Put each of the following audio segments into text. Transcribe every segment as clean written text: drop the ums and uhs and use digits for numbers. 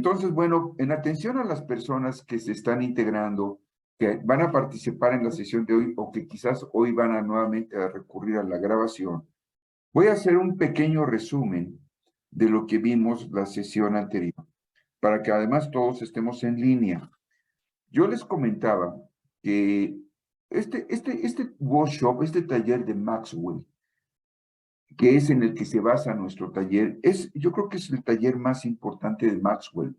Entonces, bueno, en atención a las personas que se están integrando, que van a participar en la sesión de hoy o que quizás hoy van a nuevamente a recurrir a la grabación, voy a hacer un pequeño resumen de lo que vimos la sesión anterior, para que además todos estemos en línea. Yo les comentaba que este workshop, este taller de Maxwell, que es en el que se basa nuestro taller, yo creo que es el taller más importante de Maxwell,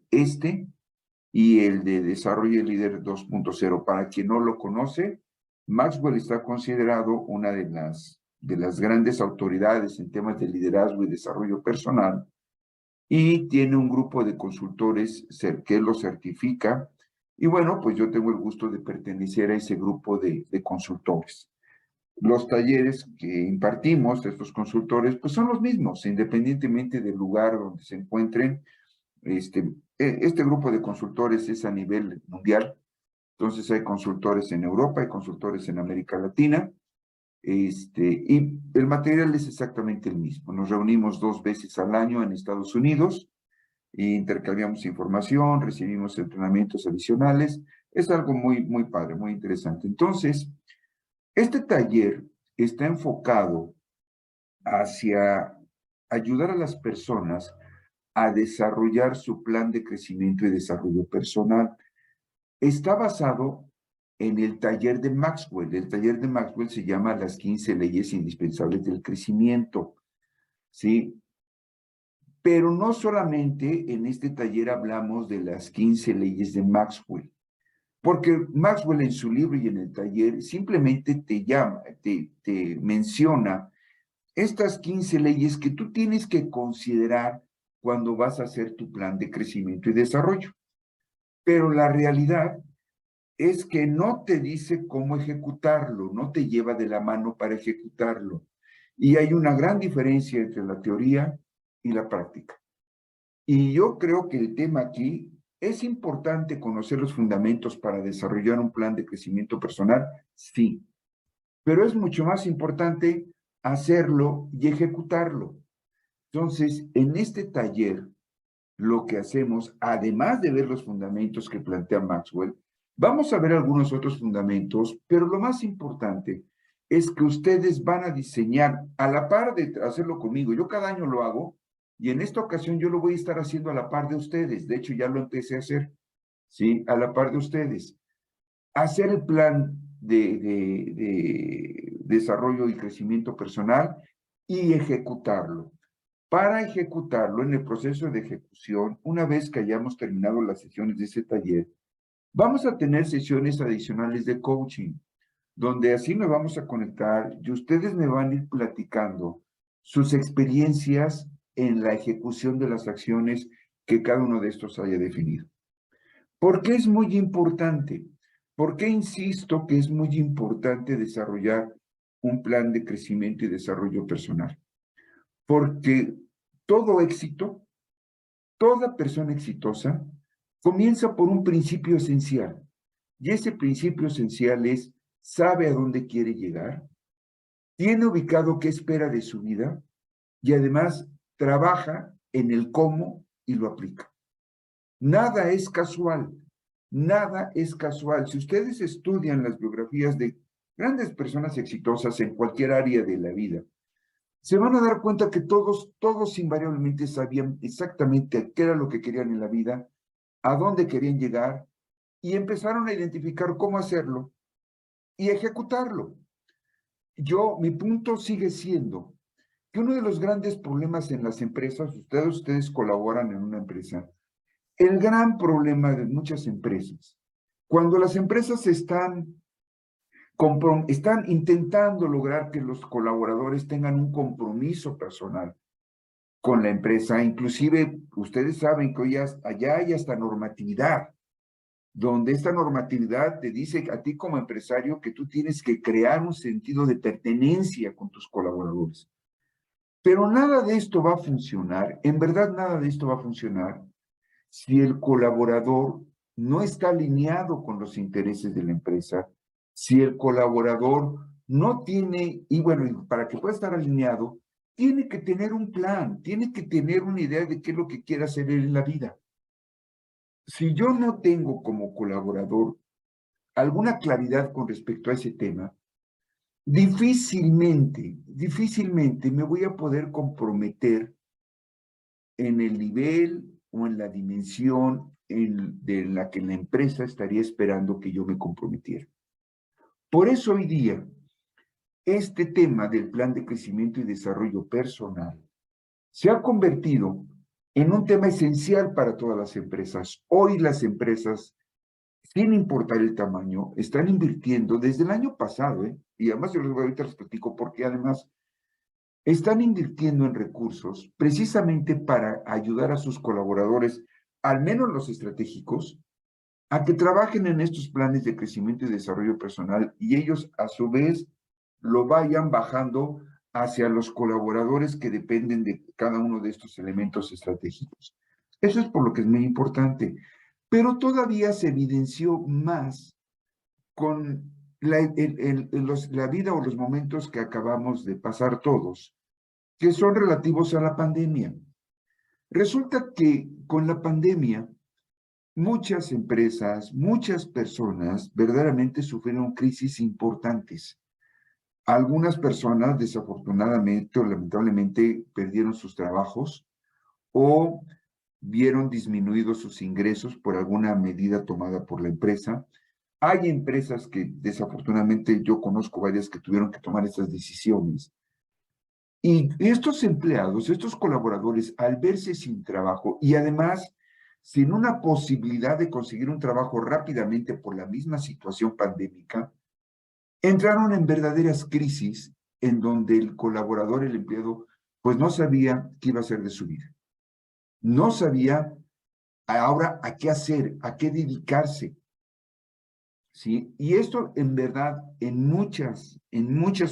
y el de Desarrollo Líder 2.0. Para quien no lo conoce, Maxwell está considerado una de las grandes autoridades en temas de liderazgo y desarrollo personal, y tiene un grupo de consultores que lo certifica, y bueno, pues yo tengo el gusto de pertenecer a ese grupo de consultores. Los talleres que impartimos, estos consultores, pues son los mismos, independientemente del lugar donde se encuentren. Este grupo de consultores es a nivel mundial, entonces hay consultores en Europa, hay consultores en América Latina, y el material es exactamente el mismo. Nos reunimos 2 veces al año en Estados Unidos, e intercambiamos información, recibimos entrenamientos adicionales, es algo muy, muy padre, muy interesante. Entonces, este taller está enfocado hacia ayudar a las personas a desarrollar su plan de crecimiento y desarrollo personal. Está basado en el taller de Maxwell. El taller de Maxwell se llama Las 15 leyes indispensables del crecimiento, ¿sí? Pero no solamente en este taller hablamos de las 15 leyes de Maxwell, porque Maxwell en su libro y en el taller simplemente te menciona estas 15 leyes que tú tienes que considerar cuando vas a hacer tu plan de crecimiento y desarrollo. Pero la realidad es que no te dice cómo ejecutarlo, no te lleva de la mano para ejecutarlo. Y hay una gran diferencia entre la teoría y la práctica. Y yo creo que el tema aquí es importante conocer los fundamentos para desarrollar un plan de crecimiento personal, sí, pero es mucho más importante hacerlo y ejecutarlo. Entonces, en este taller, lo que hacemos, además de ver los fundamentos que plantea Maxwell, vamos a ver algunos otros fundamentos, pero lo más importante es que ustedes van a diseñar a la par de hacerlo conmigo. Yo cada año lo hago y en esta ocasión yo lo voy a estar haciendo a la par de ustedes. De hecho, ya lo empecé a hacer, ¿sí? A la par de ustedes. Hacer el plan de desarrollo y crecimiento personal y ejecutarlo. Para ejecutarlo, en el proceso de ejecución, una vez que hayamos terminado las sesiones de ese taller, vamos a tener sesiones adicionales de coaching, donde así me vamos a conectar y ustedes me van a ir platicando sus experiencias en la ejecución de las acciones que cada uno de estos haya definido. ¿Por qué es muy importante? ¿Por qué insisto que es muy importante desarrollar un plan de crecimiento y desarrollo personal? Porque todo éxito, toda persona exitosa, comienza por un principio esencial. Y ese principio esencial es, sabe a dónde quiere llegar, tiene ubicado qué espera de su vida y además trabaja en el cómo y lo aplica. Nada es casual, nada es casual. Si ustedes estudian las biografías de grandes personas exitosas en cualquier área de la vida, se van a dar cuenta que todos invariablemente sabían exactamente qué era lo que querían en la vida, a dónde querían llegar, y empezaron a identificar cómo hacerlo y ejecutarlo. Mi punto sigue siendo que uno de los grandes problemas en las empresas, ustedes colaboran en una empresa, el gran problema de muchas empresas, cuando las empresas están intentando lograr que los colaboradores tengan un compromiso personal con la empresa, inclusive ustedes saben que hoy allá hay hasta normatividad, donde esta normatividad te dice a ti como empresario que tú tienes que crear un sentido de pertenencia con tus colaboradores. Pero nada de esto va a funcionar, en verdad nada de esto va a funcionar si el colaborador no está alineado con los intereses de la empresa, si el colaborador no tiene, y bueno, para que pueda estar alineado, tiene que tener un plan, tiene que tener una idea de qué es lo que quiere hacer él en la vida. si yo no tengo como colaborador alguna claridad con respecto a ese tema, difícilmente me voy a poder comprometer en el nivel o en la dimensión de la que la empresa estaría esperando que yo me comprometiera. Por eso hoy día, este tema del plan de crecimiento y desarrollo personal se ha convertido en un tema esencial para todas las empresas. Hoy las empresas, sin importar el tamaño, están invirtiendo desde el año pasado, y además yo ahorita les platico porque además están invirtiendo en recursos precisamente para ayudar a sus colaboradores, al menos los estratégicos, a que trabajen en estos planes de crecimiento y desarrollo personal y ellos a su vez lo vayan bajando hacia los colaboradores que dependen de cada uno de estos elementos estratégicos. Eso es por lo que es muy importante. Pero todavía se evidenció más con la vida o los momentos que acabamos de pasar todos, que son relativos a la pandemia. Resulta que con la pandemia, muchas empresas, muchas personas verdaderamente sufrieron crisis importantes. Algunas personas, desafortunadamente o lamentablemente, perdieron sus trabajos o vieron disminuidos sus ingresos por alguna medida tomada por la empresa. Hay empresas que, desafortunadamente, yo conozco varias que tuvieron que tomar esas decisiones. Y estos empleados, estos colaboradores, al verse sin trabajo y además sin una posibilidad de conseguir un trabajo rápidamente por la misma situación pandémica, entraron en verdaderas crisis en donde el colaborador, el empleado, pues no sabía qué iba a hacer de su vida. No sabía ahora a qué hacer, a qué dedicarse. ¿Sí? Y esto en verdad en muchas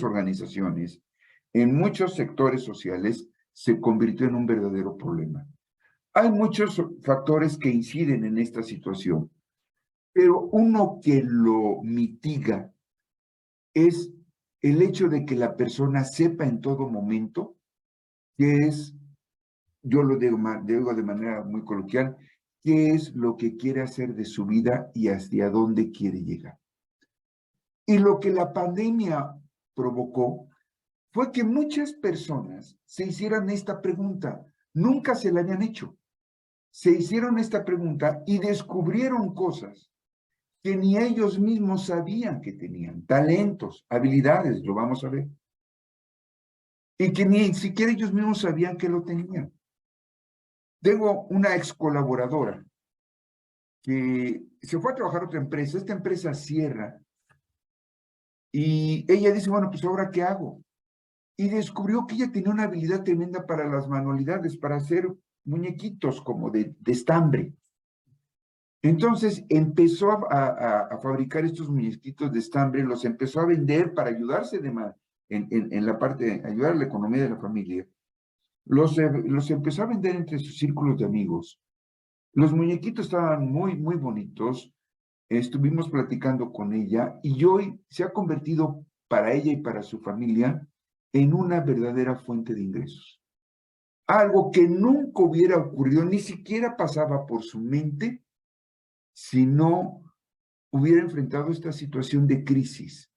organizaciones, en muchos sectores sociales, se convirtió en un verdadero problema. Hay muchos factores que inciden en esta situación, pero uno que lo mitiga es el hecho de que la persona sepa en todo momento qué es, yo lo digo de manera muy coloquial, qué es lo que quiere hacer de su vida y hacia dónde quiere llegar. Y lo que la pandemia provocó fue que muchas personas se hicieran esta pregunta. Nunca se la habían hecho. Se hicieron esta pregunta y descubrieron cosas que ni ellos mismos sabían que tenían, talentos, habilidades, lo vamos a ver, y que ni siquiera ellos mismos sabían que lo tenían. Tengo una ex colaboradora que se fue a trabajar a otra empresa, esta empresa cierra, y ella dice, bueno, pues ahora ¿qué hago? Y descubrió que ella tenía una habilidad tremenda para las manualidades, para hacer muñequitos como de estambre. Entonces empezó a fabricar estos muñequitos de estambre, los empezó a vender para ayudarse en la parte de ayudar a la economía de la familia. Los empezó a vender entre sus círculos de amigos. Los muñequitos estaban muy bonitos. Estuvimos platicando con ella y hoy se ha convertido para ella y para su familia en una verdadera fuente de ingresos. Algo que nunca hubiera ocurrido, ni siquiera pasaba por su mente si no hubiera enfrentado esta situación de crisis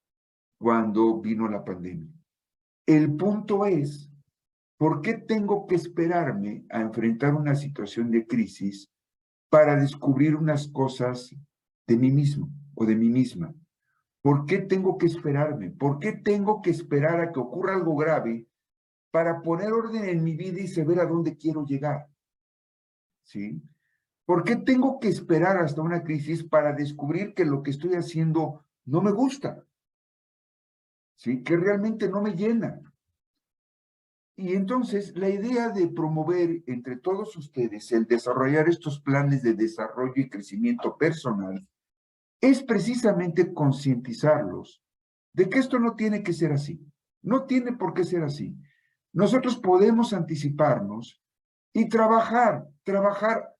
cuando vino la pandemia. El punto es, ¿por qué tengo que esperarme a enfrentar una situación de crisis para descubrir unas cosas de mí mismo o de mí misma? ¿Por qué tengo que esperarme? ¿Por qué tengo que esperar a que ocurra algo grave para poner orden en mi vida y saber a dónde quiero llegar? ¿Sí? ¿Por qué tengo que esperar hasta una crisis para descubrir que lo que estoy haciendo no me gusta? ¿Sí? Que realmente no me llena. Y entonces la idea de promover entre todos ustedes el desarrollar estos planes de desarrollo y crecimiento personal es precisamente concientizarlos de que esto no tiene que ser así. No tiene por qué ser así. Nosotros podemos anticiparnos y trabajar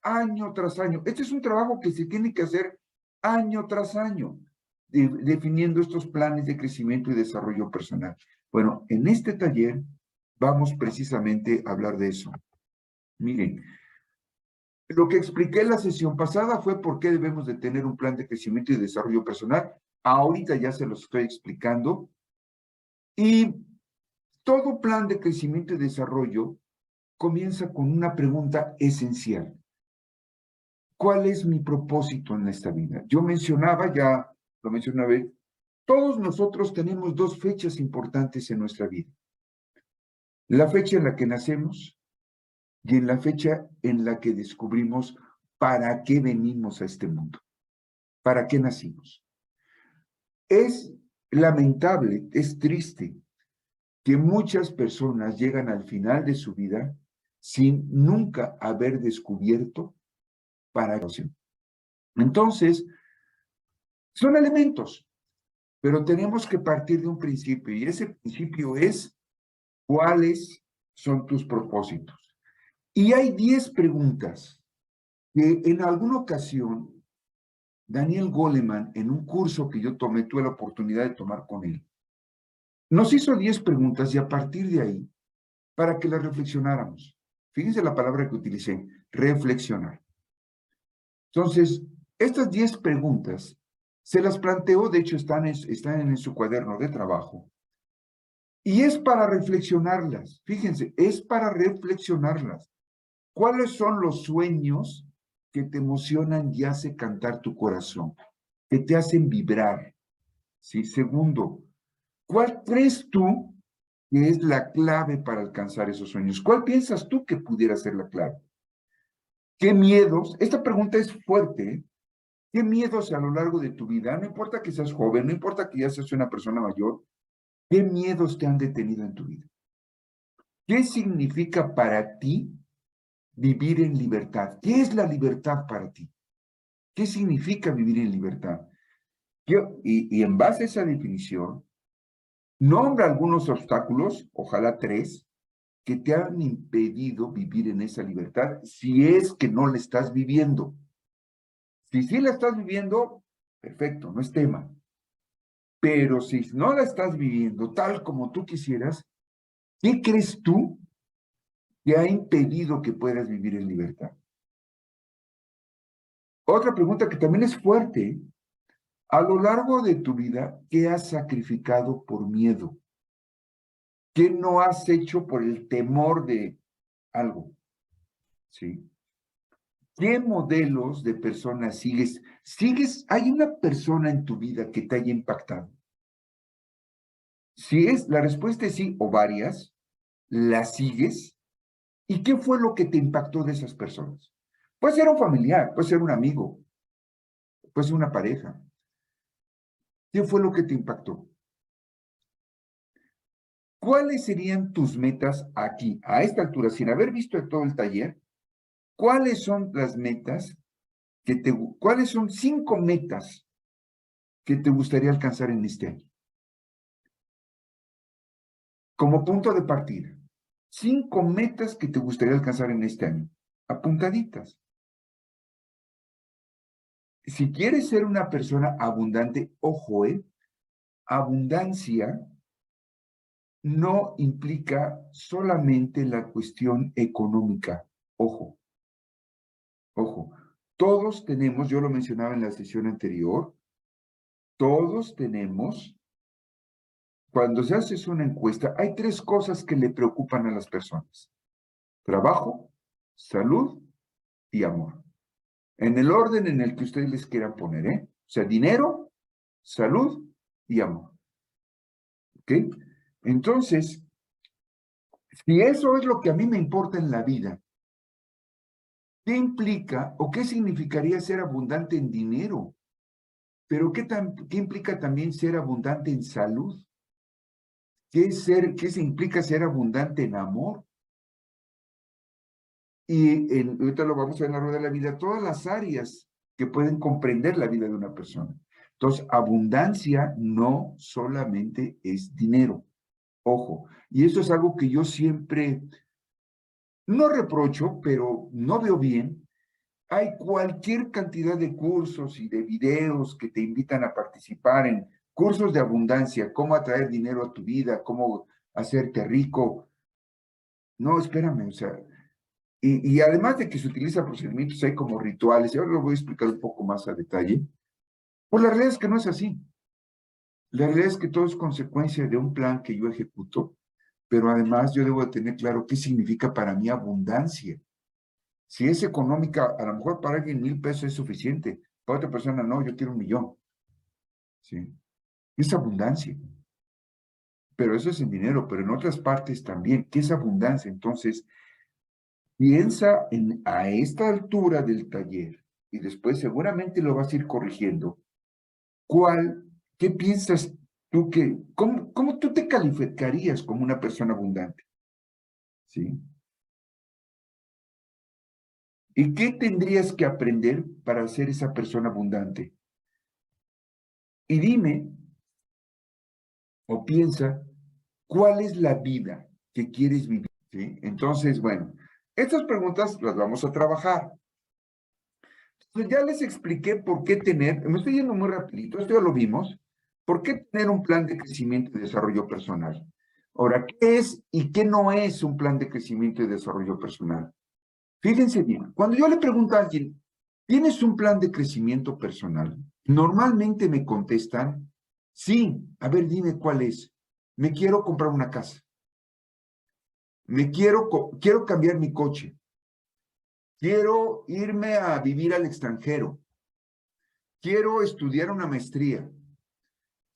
año tras año. Este es un trabajo que se tiene que hacer año tras año, definiendo estos planes de crecimiento y desarrollo personal. Bueno, en este taller vamos precisamente a hablar de eso. Miren, Lo que expliqué en la sesión pasada fue por qué debemos de tener un plan de crecimiento y desarrollo personal. Ahorita ya se los estoy explicando. Y todo plan de crecimiento y desarrollo comienza con una pregunta esencial. ¿Cuál es mi propósito en esta vida? Yo mencionaba, ya lo mencioné una vez, todos nosotros tenemos dos fechas importantes en nuestra vida. La fecha en la que nacemos y en la fecha en la que descubrimos para qué venimos a este mundo, para qué nacimos. Es lamentable, es triste que muchas personas llegan al final de su vida sin nunca haber descubierto para qué. Entonces, son elementos, pero tenemos que partir de un principio, y ese principio es cuáles son tus propósitos. Y hay 10 preguntas que en alguna ocasión Daniel Goleman, en un curso que yo tomé, tuve la oportunidad de tomar con él, nos hizo 10 preguntas y a partir de ahí, para que las reflexionáramos. Fíjense la palabra que utilicé, reflexionar. Entonces, estas 10 preguntas se las planteó, de hecho están en su cuaderno de trabajo, y es para reflexionarlas. Fíjense, es para reflexionarlas. ¿Cuáles son los sueños que te emocionan y hacen cantar tu corazón? Que te hacen vibrar. ¿Sí? Segundo, ¿cuál crees tú que es la clave para alcanzar esos sueños? ¿Cuál piensas tú que pudiera ser la clave? ¿Qué miedos? Esta pregunta es fuerte, ¿eh? ¿Qué miedos a lo largo de tu vida? No importa que seas joven, no importa que ya seas una persona mayor, ¿qué miedos te han detenido en tu vida? ¿Qué significa para ti vivir en libertad? ¿Qué es la libertad para ti? ¿Qué significa vivir en libertad? Y en base a esa definición, nombra algunos obstáculos, ojalá 3, que te han impedido vivir en esa libertad, si es que no la estás viviendo. Si sí la estás viviendo, perfecto, no es tema. Pero si no la estás viviendo tal como tú quisieras, ¿qué crees tú que ha impedido que puedas vivir en libertad? Otra pregunta que también es fuerte, a lo largo de tu vida, ¿qué has sacrificado por miedo? ¿Qué no has hecho por el temor de algo? ¿Sí? ¿Qué modelos de personas sigues? ¿Hay una persona en tu vida que te haya impactado? Si es, la respuesta es sí, o varias, ¿la sigues? ¿Y qué fue lo que te impactó de esas personas? Puede ser un familiar, puede ser un amigo, puede ser una pareja. ¿Qué fue lo que te impactó? ¿Cuáles serían tus metas aquí, a esta altura, sin haber visto todo el taller? ¿Cuáles son las metas cuáles son 5 metas que te gustaría alcanzar en este año? Como punto de partida, 5 metas que te gustaría alcanzar en este año, apuntaditas. Si quieres ser una persona abundante, ojo, abundancia no implica solamente la cuestión económica. Ojo, ojo. Todos tenemos, yo lo mencionaba en la sesión anterior, todos tenemos, cuando se hace una encuesta, hay 3 cosas que le preocupan a las personas: trabajo, salud y amor. En el orden en el que ustedes les quieran poner, ¿eh? O sea, dinero, salud y amor. ¿Ok? Entonces, si eso es lo que a mí me importa en la vida, ¿qué implica o qué significaría ser abundante en dinero? Pero ¿qué implica también ser abundante en salud? ¿Qué se implica ser abundante en amor? Y ahorita lo vamos a ver en la rueda de la vida, todas las áreas que pueden comprender la vida de una persona. Entonces, abundancia no solamente es dinero. Ojo, y eso es algo que yo siempre, no reprocho, pero no veo bien. Hay cualquier cantidad de cursos y de videos que te invitan a participar en cursos de abundancia, cómo atraer dinero a tu vida, cómo hacerte rico. No, espérame, o sea, Y además de que se utilizan procedimientos hay como rituales, y ahora lo voy a explicar un poco más a detalle, pues la realidad es que no es así. La realidad es que todo es consecuencia de un plan que yo ejecuto, pero además yo debo de tener claro qué significa para mí abundancia. Si es económica, a lo mejor para alguien 1,000 pesos es suficiente, para otra persona no, yo quiero 1,000,000, ¿sí? Es abundancia, pero eso es en dinero, pero en otras partes también, ¿qué es abundancia? Entonces, piensa a esta altura del taller, y después seguramente lo vas a ir corrigiendo. ¿Cuál, qué piensas tú cómo tú te calificarías como una persona abundante? ¿Sí? ¿Y qué tendrías que aprender para ser esa persona abundante? Y dime o piensa, ¿cuál es la vida que quieres vivir? ¿Sí? Entonces, bueno, estas preguntas las vamos a trabajar. Pues ya les expliqué por qué tener, me estoy yendo muy rapidito, esto ya lo vimos, por qué tener un plan de crecimiento y desarrollo personal. Ahora, ¿qué es y qué no es un plan de crecimiento y desarrollo personal? Fíjense bien, cuando yo le pregunto a alguien, ¿tienes un plan de crecimiento personal? Normalmente me contestan, sí, a ver, dime cuál es. Me quiero comprar una casa, quiero cambiar mi coche, quiero irme a vivir al extranjero, quiero estudiar una maestría,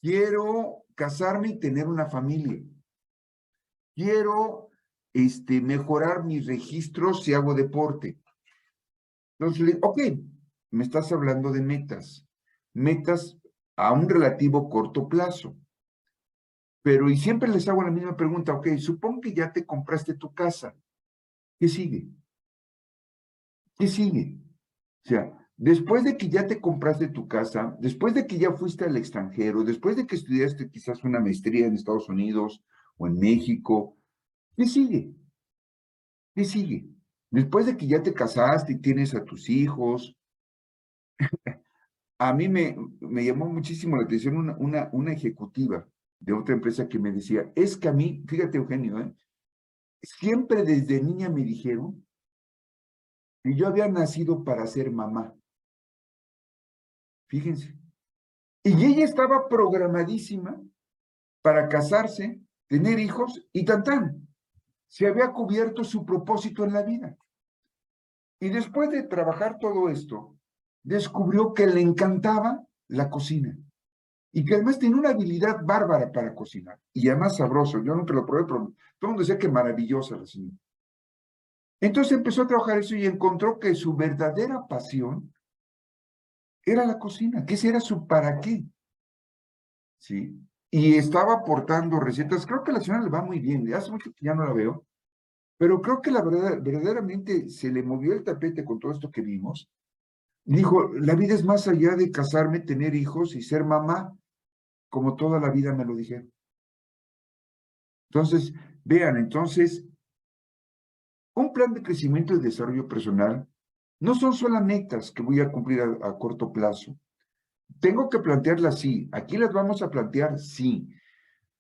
quiero casarme y tener una familia, quiero mejorar mis registros si hago deporte. Entonces, ok, me estás hablando de metas a un relativo corto plazo. Pero y siempre les hago la misma pregunta, ok, supón que ya te compraste tu casa, ¿qué sigue? ¿Qué sigue? O sea, después de que ya te compraste tu casa, después de que ya fuiste al extranjero, después de que estudiaste quizás una maestría en Estados Unidos o en México, ¿qué sigue? ¿Qué sigue? Después de que ya te casaste y tienes a tus hijos, a mí me llamó muchísimo la atención una ejecutiva de otra empresa que me decía, es que a mí, fíjate Eugenio, siempre desde niña me dijeron que yo había nacido para ser mamá, fíjense. Y ella estaba programadísima para casarse, tener hijos y tan tan. Se había cubierto su propósito en la vida. Y después de trabajar todo esto, descubrió que le encantaba la cocina y que además tenía una habilidad bárbara para cocinar y además sabroso. Yo nunca lo probé, pero todo el mundo decía que maravillosa la señora. Entonces empezó a trabajar eso y encontró que su verdadera pasión era la cocina, que ese era su para qué. ¿Sí? Y estaba aportando recetas. Creo que a la señora le va muy bien. Hace mucho que ya no la veo, pero creo que la verdad, verdaderamente se le movió el tapete con todo esto que vimos. Dijo, la vida es más allá de casarme, tener hijos y ser mamá, como toda la vida me lo dijeron. Entonces, vean, entonces, un plan de crecimiento y desarrollo personal no son solo metas que voy a cumplir a corto plazo. Tengo que plantearlas, sí. Aquí las vamos a plantear, sí.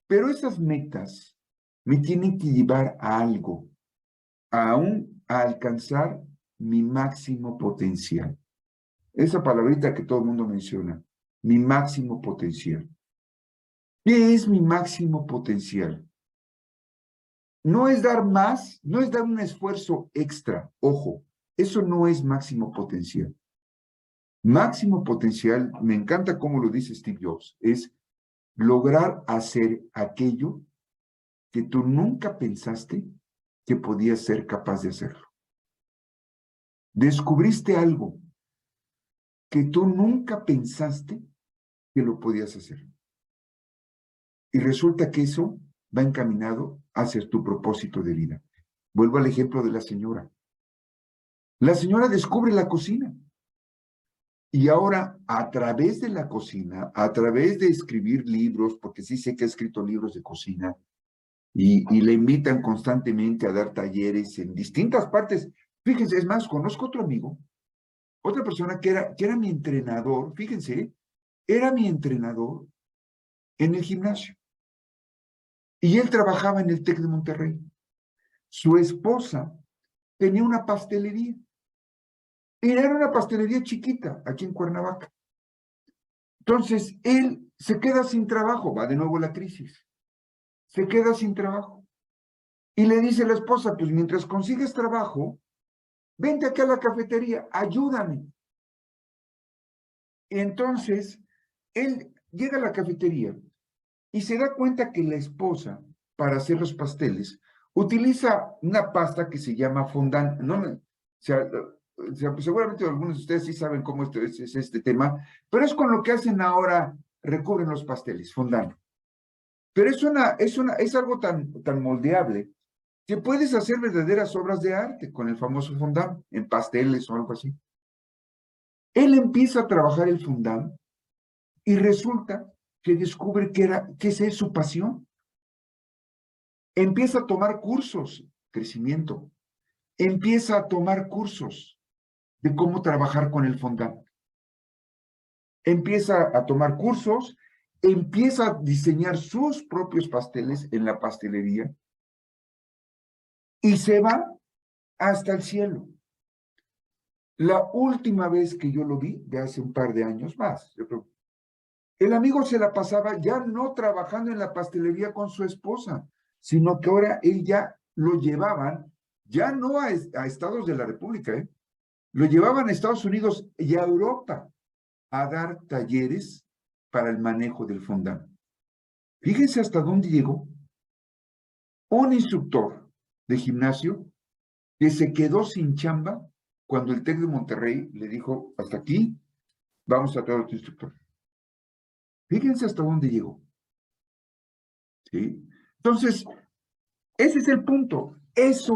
Pero esas metas me tienen que llevar a algo, a alcanzar mi máximo potencial. Esa palabrita que todo el mundo menciona, mi máximo potencial. ¿Qué es mi máximo potencial? No es dar más, no es dar un esfuerzo extra. Ojo, eso no es máximo potencial. Máximo potencial, me encanta cómo lo dice Steve Jobs, es lograr hacer aquello que tú nunca pensaste que podías ser capaz de hacerlo. Descubriste algo que tú nunca pensaste que lo podías hacer. Y resulta que eso va encaminado hacia tu propósito de vida. Vuelvo al ejemplo de la señora. La señora descubre la cocina. Y ahora, a través de la cocina, a través de escribir libros, porque sí sé que ha escrito libros de cocina, y le invitan constantemente a dar talleres en distintas partes. Fíjense, es más, conozco otro amigo, otra persona que era mi entrenador, fíjense, era mi entrenador en el gimnasio. Y él trabajaba en el TEC de Monterrey. Su esposa tenía una pastelería. Y era una pastelería chiquita, aquí en Cuernavaca. Entonces, él se queda sin trabajo, va de nuevo la crisis. Se queda sin trabajo. Y le dice a la esposa, pues mientras consigues trabajo, vente aquí a la cafetería, ayúdame. Y entonces, él llega a la cafetería y se da cuenta que la esposa, para hacer los pasteles, utiliza una pasta que se llama fondant. No, pues seguramente algunos de ustedes sí saben cómo es este tema, pero es con lo que hacen ahora, recubren los pasteles, fondant. Pero es algo tan moldeable que puedes hacer verdaderas obras de arte con el famoso fondant, en pasteles o algo así. Él empieza a trabajar el fondant y resulta que descubre que esa es su pasión. Empieza a tomar cursos, crecimiento. Empieza a tomar cursos de cómo trabajar con el fondant. Empieza a tomar cursos, empieza a diseñar sus propios pasteles en la pastelería y se va hasta el cielo. La última vez que yo lo vi, de hace un par de años más, yo creo, el amigo se la pasaba ya no trabajando en la pastelería con su esposa, sino que ahora él ya lo llevaban, ya no a estados de la República, lo llevaban a Estados Unidos y a Europa a dar talleres para el manejo del fondant. Fíjense hasta dónde llegó. Un instructor de gimnasio que se quedó sin chamba cuando el TEC de Monterrey le dijo, hasta aquí, vamos a traer otro instructor. Fíjense hasta dónde llegó. ¿Sí? Entonces, ese es el punto. Ese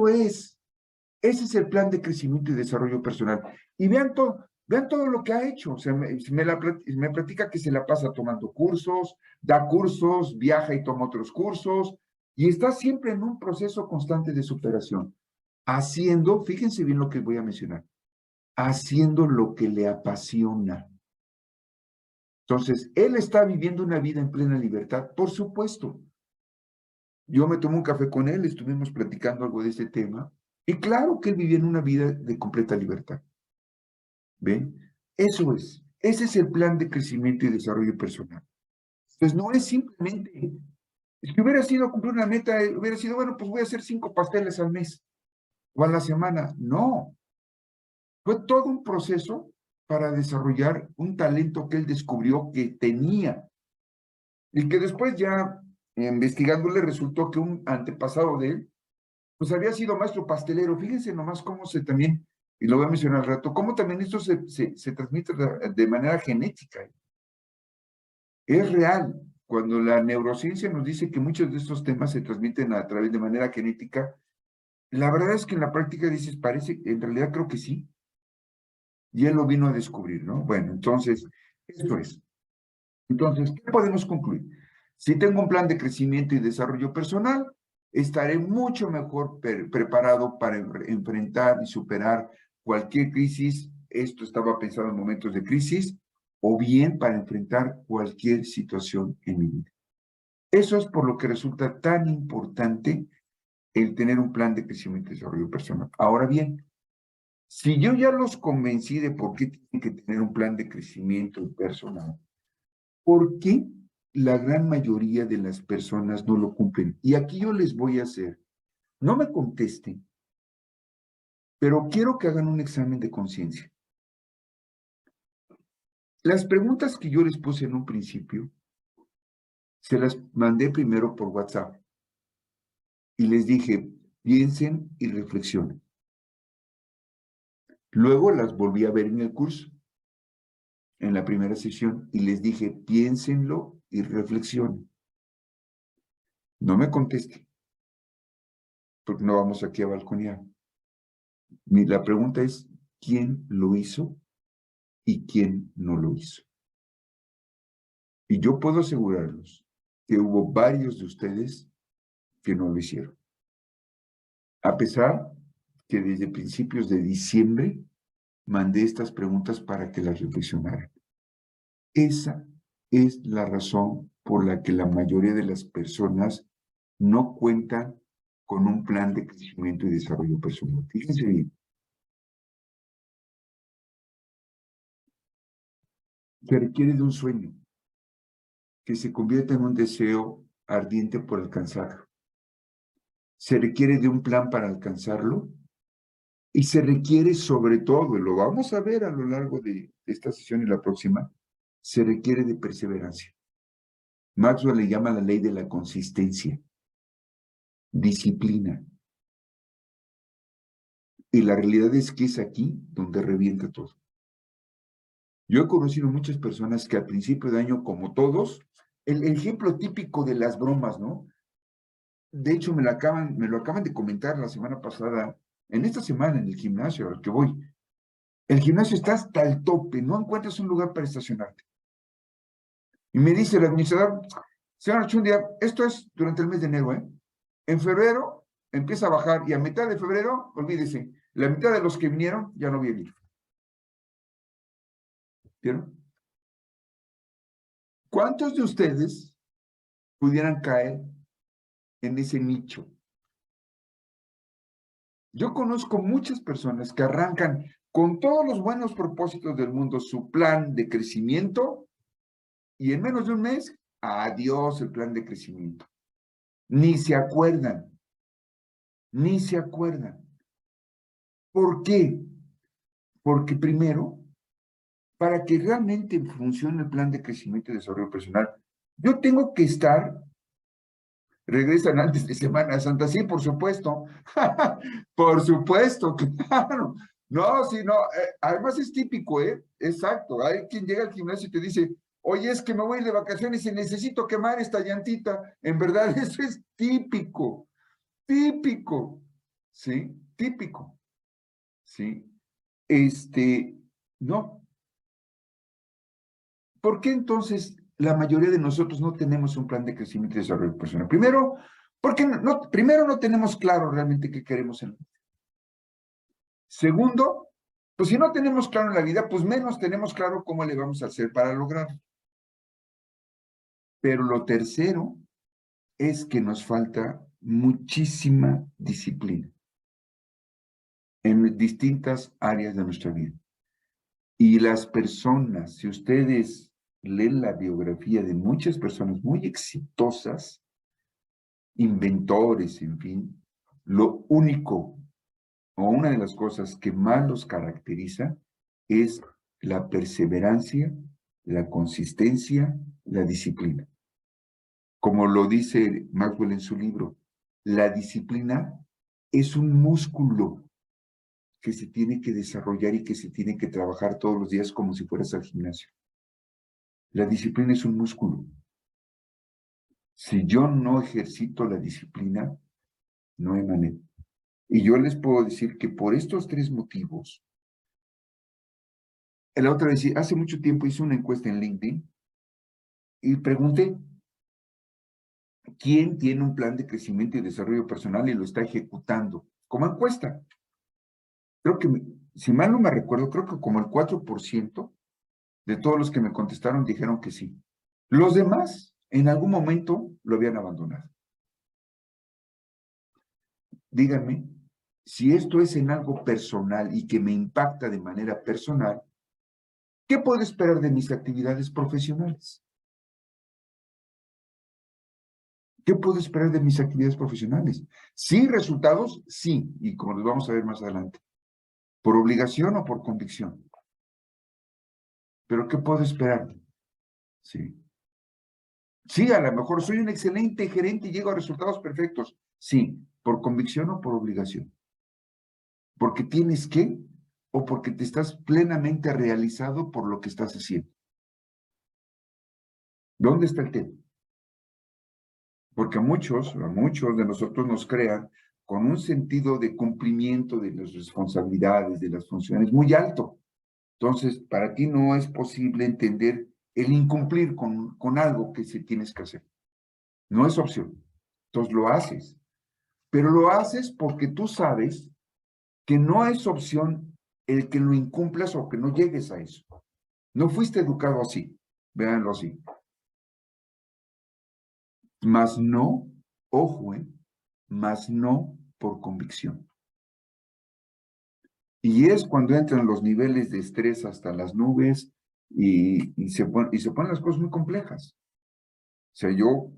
es el plan de crecimiento y desarrollo personal. Y vean todo lo que ha hecho. O sea, me platica que se la pasa tomando cursos, da cursos, viaja y toma otros cursos, y está siempre en un proceso constante de superación. Haciendo, fíjense bien lo que voy a mencionar, haciendo lo que le apasiona. Entonces, él está viviendo una vida en plena libertad, por supuesto. Yo me tomé un café con él, estuvimos platicando algo de este tema, y claro que él vivía en una vida de completa libertad. ¿Ven? Ese es el plan de crecimiento y desarrollo personal. Entonces, no es simplemente, es que hubiera sido cumplir una meta, hubiera sido, bueno, pues voy a hacer 5 pasteles al mes o a la semana. No, fue todo un proceso para desarrollar un talento que él descubrió que tenía y que después ya investigándole resultó que un antepasado de él, pues había sido maestro pastelero. Fíjense nomás cómo se también, y lo voy a mencionar al rato, cómo también esto se transmite de manera genética. Es real. Cuando la neurociencia nos dice que muchos de estos temas se transmiten a través de manera genética, la verdad es que en la práctica dices, parece, en realidad creo que sí. Y él lo vino a descubrir, ¿no? Bueno, entonces, esto es. Entonces, ¿qué podemos concluir? Si tengo un plan de crecimiento y desarrollo personal, estaré mucho mejor preparado para enfrentar y superar cualquier crisis. Esto estaba pensado en momentos de crisis, o bien para enfrentar cualquier situación en mi vida. Eso es por lo que resulta tan importante el tener un plan de crecimiento y desarrollo personal. Ahora bien, si yo ya los convencí de por qué tienen que tener un plan de crecimiento personal, ¿por qué la gran mayoría de las personas no lo cumplen? Y aquí yo les voy a hacer, no me contesten, pero quiero que hagan un examen de conciencia. Las preguntas que yo les puse en un principio, se las mandé primero por WhatsApp y les dije, piensen y reflexionen. Luego las volví a ver en el curso, en la primera sesión, y les dije, piénsenlo y reflexionen. No me contesten, porque no vamos aquí a balconear. La pregunta es, ¿quién lo hizo y quién no lo hizo? Y yo puedo asegurarlos que hubo varios de ustedes que no lo hicieron. A pesar que desde principios de diciembre mandé estas preguntas para que las reflexionaran. Esa es la razón por la que la mayoría de las personas no cuentan con un plan de crecimiento y desarrollo personal. Fíjense bien. Se requiere de un sueño que se convierta en un deseo ardiente por alcanzarlo. Se requiere de un plan para alcanzarlo y se requiere sobre todo, y lo vamos a ver a lo largo de esta sesión y la próxima, se requiere de perseverancia. Maxwell le llama la ley de la consistencia, disciplina. Y la realidad es que es aquí donde revienta todo. Yo he conocido muchas personas que al principio de año, como todos, el ejemplo típico de las bromas, ¿no? De hecho, me lo acaban de comentar la semana pasada, en esta semana en el gimnasio al que voy. El gimnasio está hasta el tope, no encuentras un lugar para estacionarte. Y me dice el administrador, señor Archundia, esto es durante el mes de enero, ¿eh? En febrero empieza a bajar y a mitad de febrero, olvídese, la mitad de los que vinieron ya no vienen. ¿Vieron? ¿Cuántos de ustedes pudieran caer en ese nicho? Yo conozco muchas personas que arrancan con todos los buenos propósitos del mundo su plan de crecimiento y en menos de un mes, adiós el plan de crecimiento. Ni se acuerdan, ni se acuerdan. ¿Por qué? Porque primero, para que realmente funcione el plan de crecimiento y desarrollo personal, yo tengo que estar, regresan antes de Semana Santa, sí, por supuesto, por supuesto, claro. No, sí, no, además es típico, ¿eh? Exacto, hay quien llega al gimnasio y te dice, oye, es que me voy a ir de vacaciones y necesito quemar esta llantita. En verdad, eso es típico, típico, ¿sí? Típico, ¿sí? No. ¿Por qué entonces la mayoría de nosotros no tenemos un plan de crecimiento y desarrollo personal? Primero, porque primero no tenemos claro realmente qué queremos en la vida. Segundo, pues si no tenemos claro en la vida, pues menos tenemos claro cómo le vamos a hacer para lograrlo. Pero lo tercero es que nos falta muchísima disciplina en distintas áreas de nuestra vida. Y las personas, si ustedes leen la biografía de muchas personas muy exitosas, inventores, en fin, lo único o una de las cosas que más los caracteriza es la perseverancia, la consistencia, la disciplina. Como lo dice Maxwell en su libro, la disciplina es un músculo que se tiene que desarrollar y que se tiene que trabajar todos los días como si fueras al gimnasio. La disciplina es un músculo. Si yo no ejercito la disciplina, no hay manera. Y yo les puedo decir que por estos tres motivos, la otra vez, hace mucho tiempo hice una encuesta en LinkedIn y pregunté, ¿quién tiene un plan de crecimiento y desarrollo personal y lo está ejecutando? Como encuesta. Creo que, si mal no me recuerdo, creo que como el 4% de todos los que me contestaron dijeron que sí. Los demás, en algún momento, lo habían abandonado. Díganme, si esto es en algo personal y que me impacta de manera personal, ¿qué puedo esperar de mis actividades profesionales? ¿Qué puedo esperar de mis actividades profesionales? Sí, resultados, sí, y como los vamos a ver más adelante, por obligación o por convicción. Pero ¿qué puedo esperar? Sí. Sí, a lo mejor soy un excelente gerente y llego a resultados perfectos. Sí, por convicción o por obligación. Porque tienes que o porque te estás plenamente realizado por lo que estás haciendo. ¿Dónde está el tema? Porque a muchos de nosotros nos crean con un sentido de cumplimiento de las responsabilidades, de las funciones muy alto. Entonces, para ti no es posible entender el incumplir con algo que sí tienes que hacer. No es opción. Entonces lo haces. Pero lo haces porque tú sabes que no es opción el que lo incumplas o que no llegues a eso. No fuiste educado así. Véanlo así. Mas no, ojo, mas no por convicción. Y es cuando entran los niveles de estrés hasta las nubes y se ponen las cosas muy complejas. O sea, yo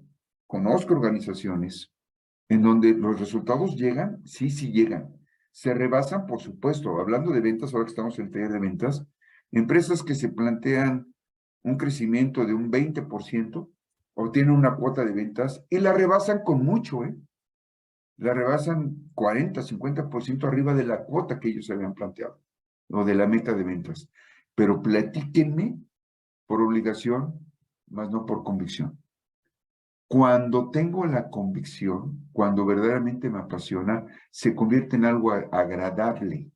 conozco organizaciones en donde los resultados llegan, sí, sí llegan. Se rebasan, por supuesto, hablando de ventas, ahora que estamos en el taller de ventas, empresas que se plantean un crecimiento de un 20%, obtienen una cuota de ventas y la rebasan con mucho, ¿eh? La rebasan 40, 50% arriba de la cuota que ellos habían planteado, o de la meta de ventas. Pero platíquenme por obligación, más no por convicción. Cuando tengo la convicción, cuando verdaderamente me apasiona, se convierte en algo agradable,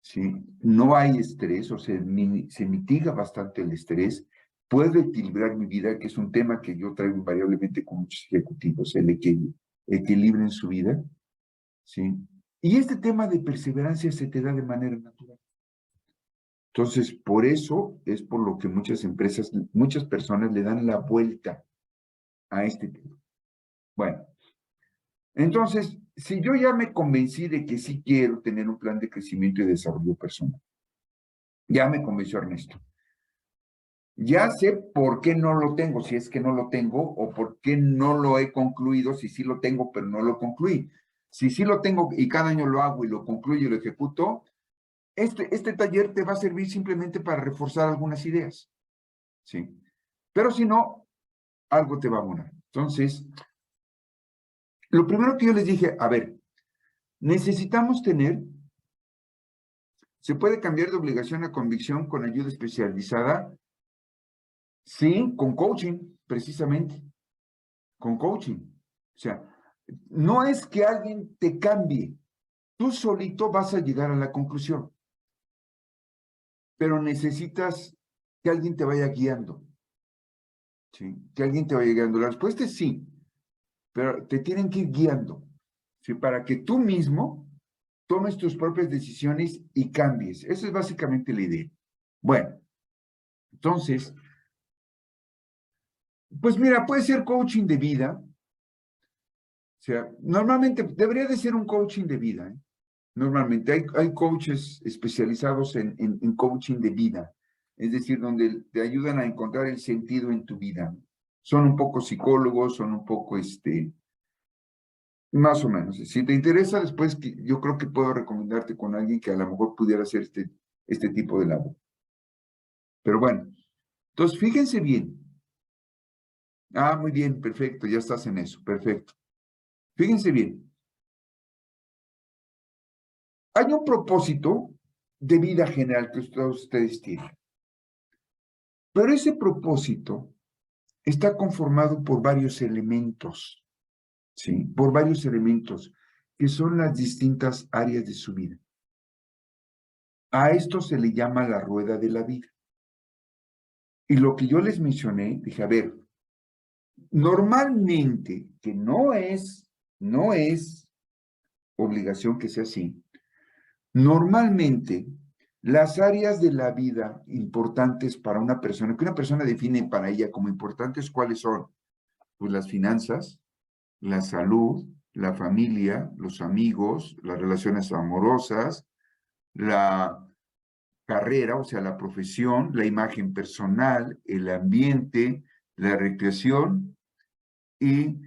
¿sí? No hay estrés, o sea, se mitiga bastante el estrés. Puedo equilibrar mi vida, que es un tema que yo traigo invariablemente con muchos ejecutivos, el equilibrio en su vida, ¿sí? Y este tema de perseverancia se te da de manera natural. Entonces, por eso es por lo que muchas empresas, muchas personas le dan la vuelta a este tema. Bueno, entonces, si yo ya me convencí de que sí quiero tener un plan de crecimiento y desarrollo personal, ya me convenció Ernesto. Ya sé por qué no lo tengo, si es que no lo tengo, o por qué no lo he concluido, si sí lo tengo, pero no lo concluí. Si sí lo tengo y cada año lo hago y lo concluyo y lo ejecuto, este taller te va a servir simplemente para reforzar algunas ideas, ¿sí? Pero si no, algo te va a abonar. Entonces, lo primero que yo les dije, a ver, necesitamos tener, ¿se puede cambiar de obligación a convicción con ayuda especializada? Sí, con coaching, precisamente, con coaching. O sea, no es que alguien te cambie, tú solito vas a llegar a la conclusión, pero necesitas que alguien te vaya guiando, ¿sí? Que alguien te vaya guiando. La respuesta es sí, pero te tienen que ir guiando, ¿sí? Para que tú mismo tomes tus propias decisiones y cambies. Esa es básicamente la idea. Bueno, entonces, pues mira, puede ser coaching de vida. O sea, normalmente debería de ser un coaching de vida, ¿eh? Normalmente hay coaches especializados en coaching de vida, es decir, donde te ayudan a encontrar el sentido en tu vida. Son un poco psicólogos, son un poco, más o menos. Si te interesa, después yo creo que puedo recomendarte con alguien que a lo mejor pudiera hacer este tipo de labor. Pero bueno, entonces fíjense bien. Ah, muy bien, perfecto, ya estás en eso, perfecto. Fíjense bien. Hay un propósito de vida general que todos ustedes tienen. Pero ese propósito está conformado por varios elementos, ¿sí? Por varios elementos que son las distintas áreas de su vida. A esto se le llama la rueda de la vida. Y lo que yo les mencioné, dije, a ver, normalmente, que no es obligación que sea así, normalmente las áreas de la vida importantes para una persona, que una persona define para ella como importantes, ¿cuáles son? Pues las finanzas, la salud, la familia, los amigos, las relaciones amorosas, la carrera, o sea, la profesión, la imagen personal, el ambiente, la recreación y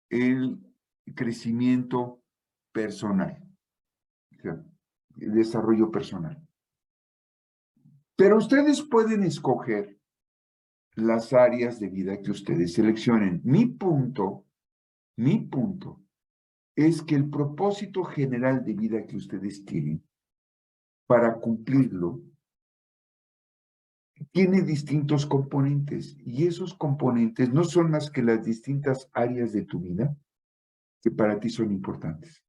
el crecimiento personal, o sea, el desarrollo personal. Pero ustedes pueden escoger las áreas de vida que ustedes seleccionen. Mi punto es que el propósito general de vida que ustedes tienen, para cumplirlo, tiene distintos componentes y esos componentes no son más que las distintas áreas de tu vida que para ti son importantes.